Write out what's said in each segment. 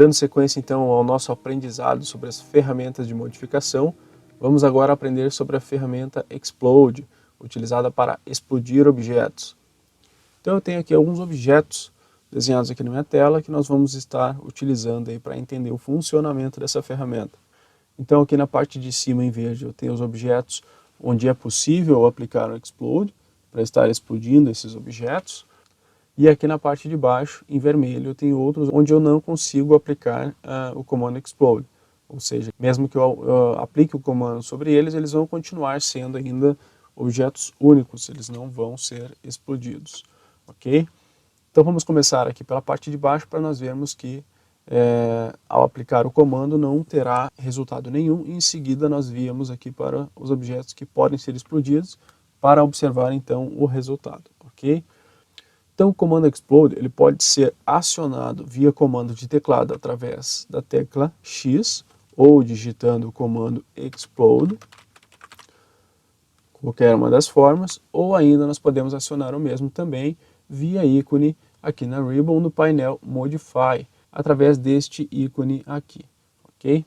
Dando sequência então ao nosso aprendizado sobre as ferramentas de modificação, vamos agora aprender sobre a ferramenta Explode, utilizada para explodir objetos. Então eu tenho aqui alguns objetos desenhados aqui na minha tela que nós vamos estar utilizando para entender o funcionamento dessa ferramenta. Então aqui na parte de cima em verde eu tenho os objetos onde é possível aplicar o Explode, para estar explodindo esses objetos. E aqui na parte de baixo, em vermelho, eu tenho outros onde eu não consigo aplicar o comando Explode. Ou seja, mesmo que eu aplique o comando sobre eles, eles vão continuar sendo ainda objetos únicos, eles não vão ser explodidos. Ok? Então vamos começar aqui pela parte de baixo para nós vermos que ao aplicar o comando não terá resultado nenhum. E em seguida nós viemos aqui para os objetos que podem ser explodidos para observar então o resultado. Ok? Então o comando Explode ele pode ser acionado via comando de teclado através da tecla X ou digitando o comando Explode, qualquer uma das formas, ou ainda nós podemos acionar o mesmo também via ícone aqui na Ribbon no painel Modify, através deste ícone aqui, ok?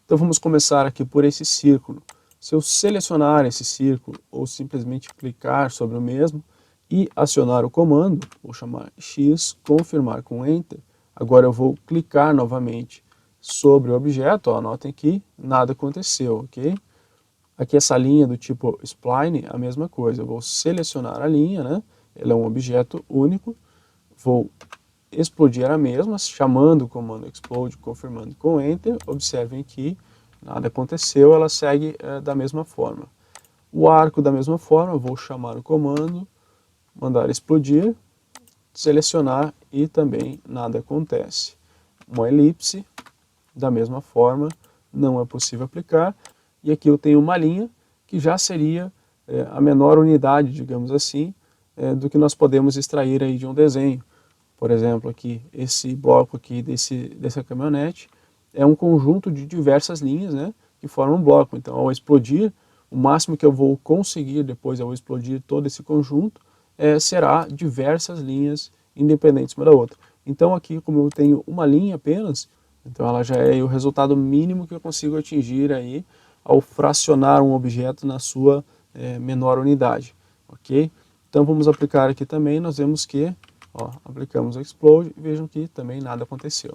Então vamos começar aqui por esse círculo. Se eu selecionar esse círculo ou simplesmente clicar sobre o mesmo, e acionar o comando, vou chamar X, confirmar com Enter. Agora eu vou clicar novamente sobre o objeto, ó, anotem aqui, nada aconteceu, ok? Aqui essa linha do tipo Spline, a mesma coisa, eu vou selecionar a linha, né? Ela é um objeto único, vou explodir a mesma, chamando o comando Explode, confirmando com Enter. Observem que nada aconteceu, ela segue da mesma forma. O arco da mesma forma, eu vou chamar o comando, mandar explodir, selecionar e também nada acontece. Uma elipse, da mesma forma, não é possível aplicar. E aqui eu tenho uma linha que já seria a menor unidade, digamos assim, do que nós podemos extrair aí de um desenho. Por exemplo, aqui, esse bloco aqui dessa caminhonete é um conjunto de diversas linhas, né, que formam um bloco. Então, ao explodir, o máximo que eu vou conseguir depois ao explodir todo esse conjunto será diversas linhas independentes uma da outra. Então aqui, como eu tenho uma linha apenas, então ela já é o resultado mínimo que eu consigo atingir aí ao fracionar um objeto na sua menor unidade, ok? Então vamos aplicar aqui também, nós vemos que, ó, aplicamos o Explode e vejam que também nada aconteceu.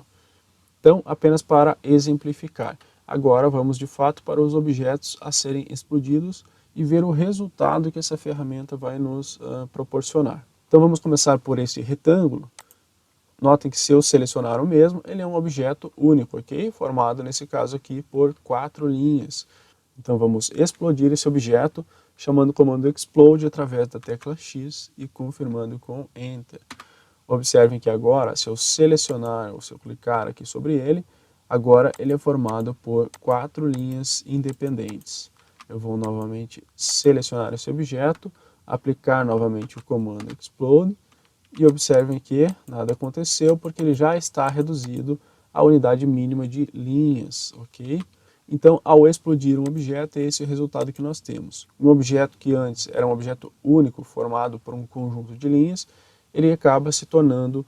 Então, apenas para exemplificar. Agora vamos de fato para os objetos a serem explodidos e ver o resultado que essa ferramenta vai nos proporcionar. Então vamos começar por esse retângulo. Notem que se eu selecionar o mesmo, ele é um objeto único, ok? Formado nesse caso aqui por 4 linhas. Então vamos explodir esse objeto, chamando o comando Explode através da tecla X e confirmando com Enter. Observem que agora, se eu selecionar ou se eu clicar aqui sobre ele, agora ele é formado por 4 linhas independentes. Eu vou novamente selecionar esse objeto, aplicar novamente o comando Explode e observem que nada aconteceu porque ele já está reduzido à unidade mínima de linhas, ok? Então, ao explodir um objeto, esse é o resultado que nós temos. Um objeto que antes era um objeto único, formado por um conjunto de linhas, ele acaba se tornando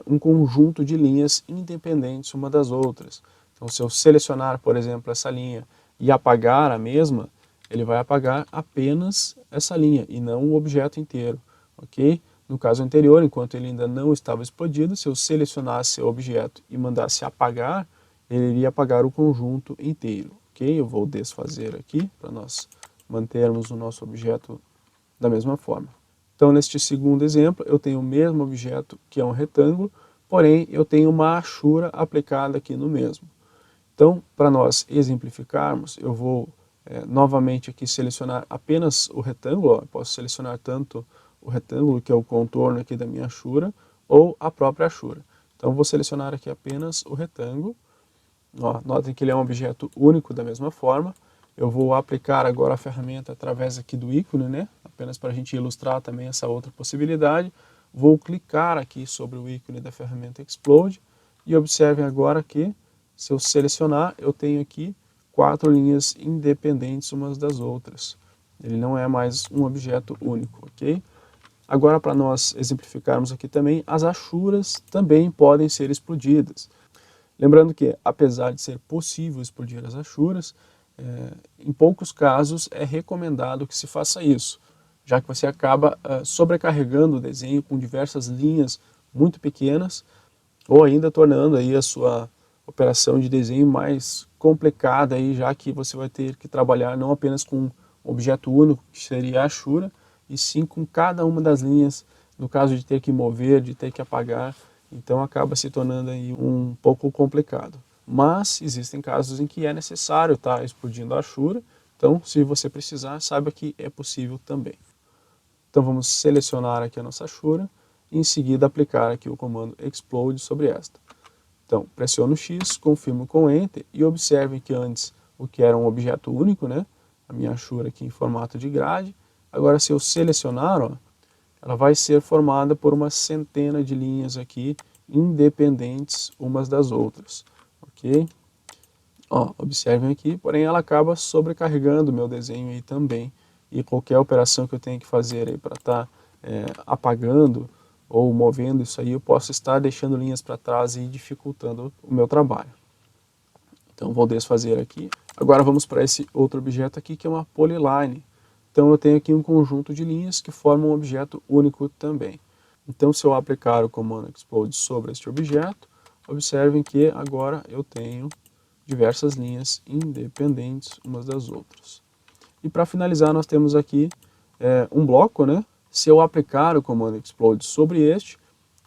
um conjunto de linhas independentes uma das outras. Então, se eu selecionar, por exemplo, essa linha e apagar a mesma, ele vai apagar apenas essa linha e não o objeto inteiro, ok? No caso anterior, enquanto ele ainda não estava explodido, se eu selecionasse o objeto e mandasse apagar, ele iria apagar o conjunto inteiro, ok? Eu vou desfazer aqui para nós mantermos o nosso objeto da mesma forma. Então, neste segundo exemplo, eu tenho o mesmo objeto, que é um retângulo, porém eu tenho uma hachura aplicada aqui no mesmo. Então, para nós exemplificarmos, eu vou novamente aqui selecionar apenas o retângulo. Ó, eu posso selecionar tanto o retângulo, que é o contorno aqui da minha hachura, ou a própria hachura. Então, vou selecionar aqui apenas o retângulo. Ó, notem que ele é um objeto único da mesma forma. Eu vou aplicar agora a ferramenta através aqui do ícone, né? Apenas para a gente ilustrar também essa outra possibilidade. Vou clicar aqui sobre o ícone da ferramenta Explode e observem agora que, se eu selecionar, eu tenho aqui 4 linhas independentes umas das outras. Ele não é mais um objeto único, ok? Agora, para nós exemplificarmos aqui também, as hachuras também podem ser explodidas. Lembrando que, apesar de ser possível explodir as achuras, em poucos casos é recomendado que se faça isso, já que você acaba sobrecarregando o desenho com diversas linhas muito pequenas, ou ainda tornando aí a sua operação de desenho mais complicada, aí, já que você vai ter que trabalhar não apenas com um objeto único, que seria a achura, e sim com cada uma das linhas, no caso de ter que mover, de ter que apagar, então acaba se tornando aí um pouco complicado. Mas existem casos em que é necessário estar explodindo a achura, então se você precisar, saiba que é possível também. Então vamos selecionar aqui a nossa achura e em seguida aplicar aqui o comando explode sobre esta. Então pressiono X, confirmo com Enter e observem que antes o que era um objeto único, né? A minha achura aqui em formato de grade. Agora se eu selecionar, ó, ela vai ser formada por uma centena de linhas aqui, independentes umas das outras, ok? Ó, observem aqui, porém ela acaba sobrecarregando o meu desenho aí também, e qualquer operação que eu tenha que fazer aí para estar apagando ou movendo isso aí, eu posso estar deixando linhas para trás e dificultando o meu trabalho. Então vou desfazer aqui. Agora vamos para esse outro objeto aqui, que é uma polyline. Então eu tenho aqui um conjunto de linhas que formam um objeto único também. Então se eu aplicar o comando explode sobre este objeto, observem que agora eu tenho diversas linhas independentes umas das outras. E para finalizar nós temos aqui um bloco, né? Se eu aplicar o comando explode sobre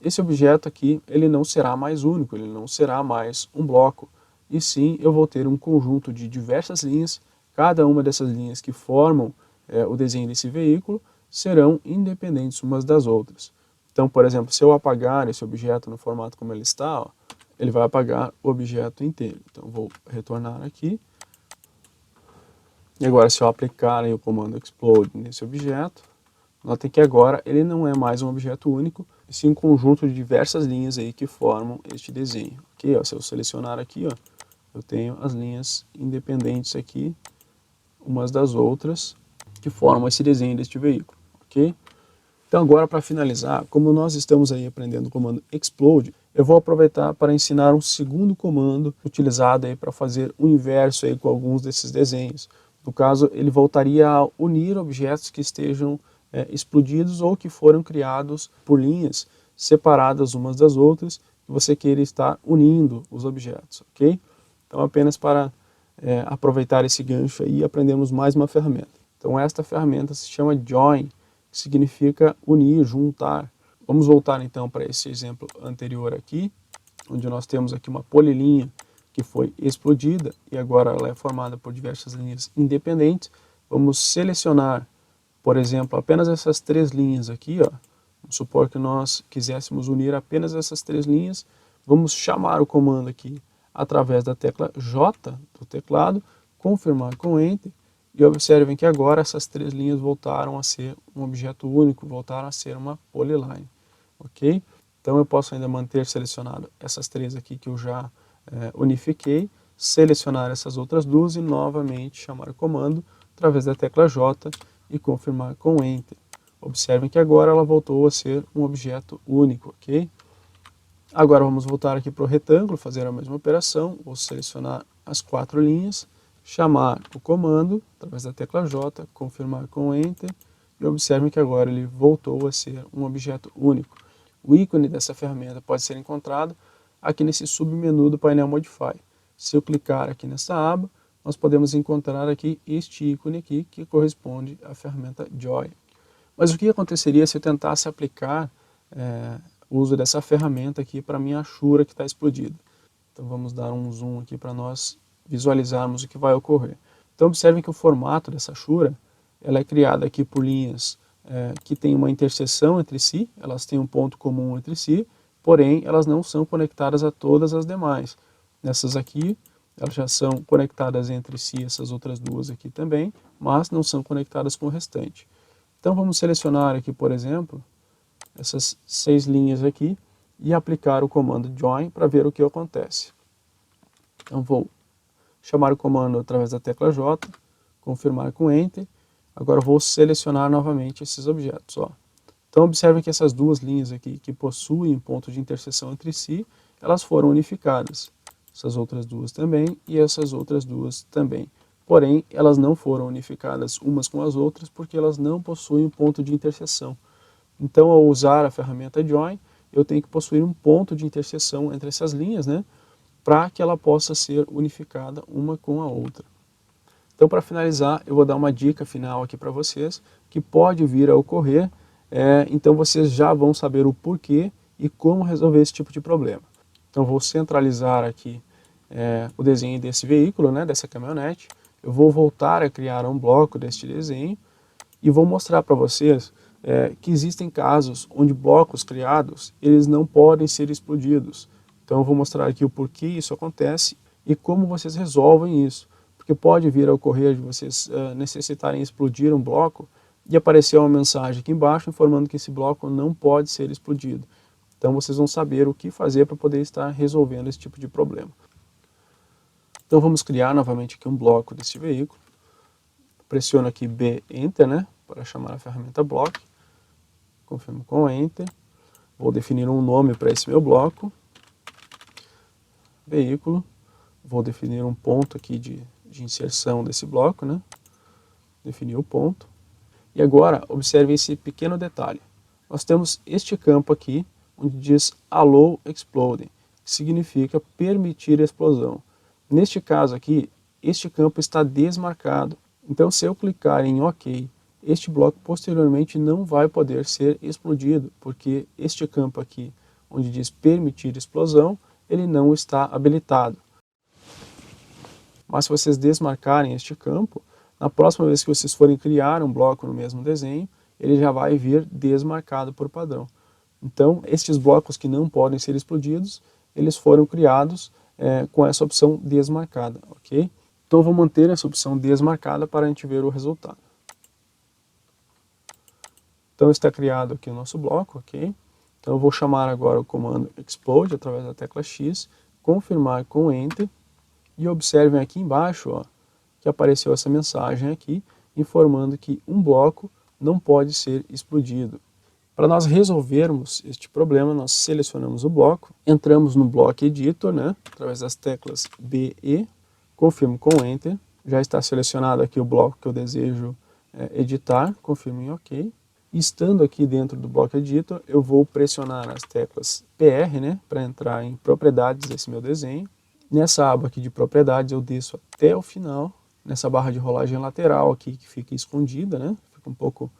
esse objeto aqui ele não será mais único, ele não será mais um bloco, e sim eu vou ter um conjunto de diversas linhas, cada uma dessas linhas que formam o desenho desse veículo serão independentes umas das outras. Então, por exemplo, se eu apagar esse objeto no formato como ele está, ó, ele vai apagar o objeto inteiro. Então, vou retornar aqui. E agora, se eu aplicar aí o comando explode nesse objeto, notem que agora ele não é mais um objeto único, e sim um conjunto de diversas linhas aí que formam este desenho. Ok? Ó, se eu selecionar aqui, ó, eu tenho as linhas independentes aqui, umas das outras, que formam esse desenho deste veículo, ok? Então agora, para finalizar, como nós estamos aí aprendendo o comando explode, eu vou aproveitar para ensinar um segundo comando utilizado aí para fazer o inverso aí com alguns desses desenhos. No caso, ele voltaria a unir objetos que estejam explodidos ou que foram criados por linhas separadas umas das outras, que você queira estar unindo os objetos, ok? Então apenas para aproveitar esse gancho aí, aprendemos mais uma ferramenta. Então esta ferramenta se chama Join, que significa unir, juntar. Vamos voltar então para esse exemplo anterior aqui, onde nós temos aqui uma polilinha que foi explodida e agora ela é formada por diversas linhas independentes. Vamos selecionar, por exemplo, apenas essas três linhas aqui, ó. Vamos supor que nós quiséssemos unir apenas essas três linhas. Vamos chamar o comando aqui através da tecla J do teclado, confirmar com Enter, e observem que agora essas três linhas voltaram a ser um objeto único, voltaram a ser uma polyline, ok? Então eu posso ainda manter selecionado essas três aqui que eu já unifiquei, selecionar essas outras duas e novamente chamar o comando através da tecla J e confirmar com Enter. Observem que agora ela voltou a ser um objeto único, ok? Agora vamos voltar aqui para o retângulo, fazer a mesma operação, vou selecionar as quatro linhas, chamar o comando através da tecla J, confirmar com Enter, e observem que agora ele voltou a ser um objeto único. O ícone dessa ferramenta pode ser encontrado aqui nesse submenu do painel Modify. Se eu clicar aqui nessa aba, nós podemos encontrar aqui este ícone aqui, que corresponde à ferramenta Join. Mas o que aconteceria se eu tentasse aplicar o uso dessa ferramenta aqui para a minha achura que está explodida? Então vamos dar um zoom aqui para nós visualizarmos o que vai ocorrer. Então observem que o formato dessa achura, ela é criada aqui por linhas que têm uma interseção entre si, elas têm um ponto comum entre si, porém elas não são conectadas a todas as demais. Nessas aqui, elas já são conectadas entre si, essas outras duas aqui também, mas não são conectadas com o restante. Então vamos selecionar aqui, por exemplo, essas 6 linhas aqui e aplicar o comando Join para ver o que acontece. Então vou chamar o comando através da tecla J, confirmar com Enter. Agora vou selecionar novamente esses objetos, ó. Então observe que essas duas linhas aqui que possuem ponto de interseção entre si, elas foram unificadas. essas outras duas também e essas outras duas também. Porém, elas não foram unificadas umas com as outras porque elas não possuem um ponto de interseção. Então, ao usar a ferramenta Join, eu tenho que possuir um ponto de interseção entre essas linhas, né, para que ela possa ser unificada uma com a outra. Então, para finalizar, eu vou dar uma dica final aqui para vocês, que pode vir a ocorrer, então vocês já vão saber o porquê e como resolver esse tipo de problema. Então, vou centralizar aqui o desenho desse veículo, né, dessa caminhonete. Eu vou voltar a criar um bloco deste desenho e vou mostrar para vocês que existem casos onde blocos criados, eles não podem ser explodidos. Então eu vou mostrar aqui o porquê isso acontece e como vocês resolvem isso. Porque pode vir a ocorrer de vocês necessitarem explodir um bloco e aparecer uma mensagem aqui embaixo informando que esse bloco não pode ser explodido. Então vocês vão saber o que fazer para poder estar resolvendo esse tipo de problema. Então vamos criar novamente aqui um bloco desse veículo. Pressiono aqui B, Enter, né, para chamar a ferramenta Block. Confirmo com Enter. Vou definir um nome para esse meu bloco. Veículo. Vou definir um ponto aqui de inserção desse bloco, né? Definir o ponto. E agora, observe esse pequeno detalhe. Nós temos este campo aqui, onde diz Allow Exploding, que significa permitir a explosão. Neste caso aqui, este campo está desmarcado. Então, se eu clicar em OK, este bloco posteriormente não vai poder ser explodido, porque este campo aqui, onde diz permitir explosão, ele não está habilitado. Mas se vocês desmarcarem este campo, na próxima vez que vocês forem criar um bloco no mesmo desenho, ele já vai vir desmarcado por padrão. Então, estes blocos que não podem ser explodidos, eles foram criados com essa opção desmarcada, ok? Então eu vou manter essa opção desmarcada para a gente ver o resultado. Então está criado aqui o nosso bloco, ok? Então eu vou chamar agora o comando Explode através da tecla X, confirmar com Enter, e observem aqui embaixo, ó, que apareceu essa mensagem aqui, informando que um bloco não pode ser explodido. Para nós resolvermos este problema, nós selecionamos o bloco, entramos no Block Editor, né, através das teclas B e E, confirmo com Enter, já está selecionado aqui o bloco que eu desejo editar, confirmo em OK. E estando aqui dentro do Block Editor, eu vou pressionar as teclas PR, né, para entrar em propriedades desse meu desenho. Nessa aba aqui de propriedades eu desço até o final, nessa barra de rolagem lateral aqui que fica escondida, né, fica um pouco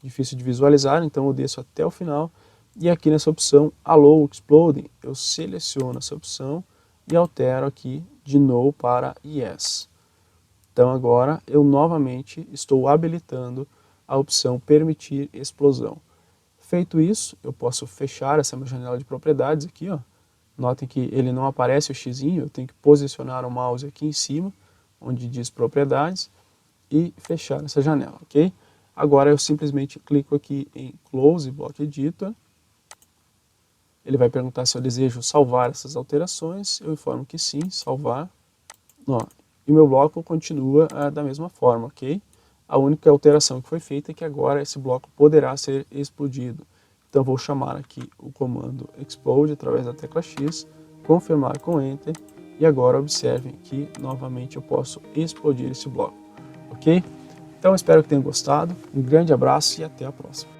difícil de visualizar, então eu desço até o final. E aqui nessa opção Allow Exploding, eu seleciono essa opção e altero aqui de No para Yes. Então agora eu novamente estou habilitando a opção Permitir Explosão. Feito isso, eu posso fechar essa minha janela de propriedades aqui, ó. Notem que ele não aparece o xizinho, eu tenho que posicionar o mouse aqui em cima, onde diz propriedades, e fechar essa janela, ok? Agora eu simplesmente clico aqui em Close Block Editor. Ele vai perguntar se eu desejo salvar essas alterações, eu informo que sim, salvar. Ó, e meu bloco continua da mesma forma, ok? A única alteração que foi feita é que agora esse bloco poderá ser explodido. Então vou chamar aqui o comando Explode através da tecla X, confirmar com Enter, e agora observem que novamente eu posso explodir esse bloco, ok? Então espero que tenham gostado, um grande abraço e até a próxima.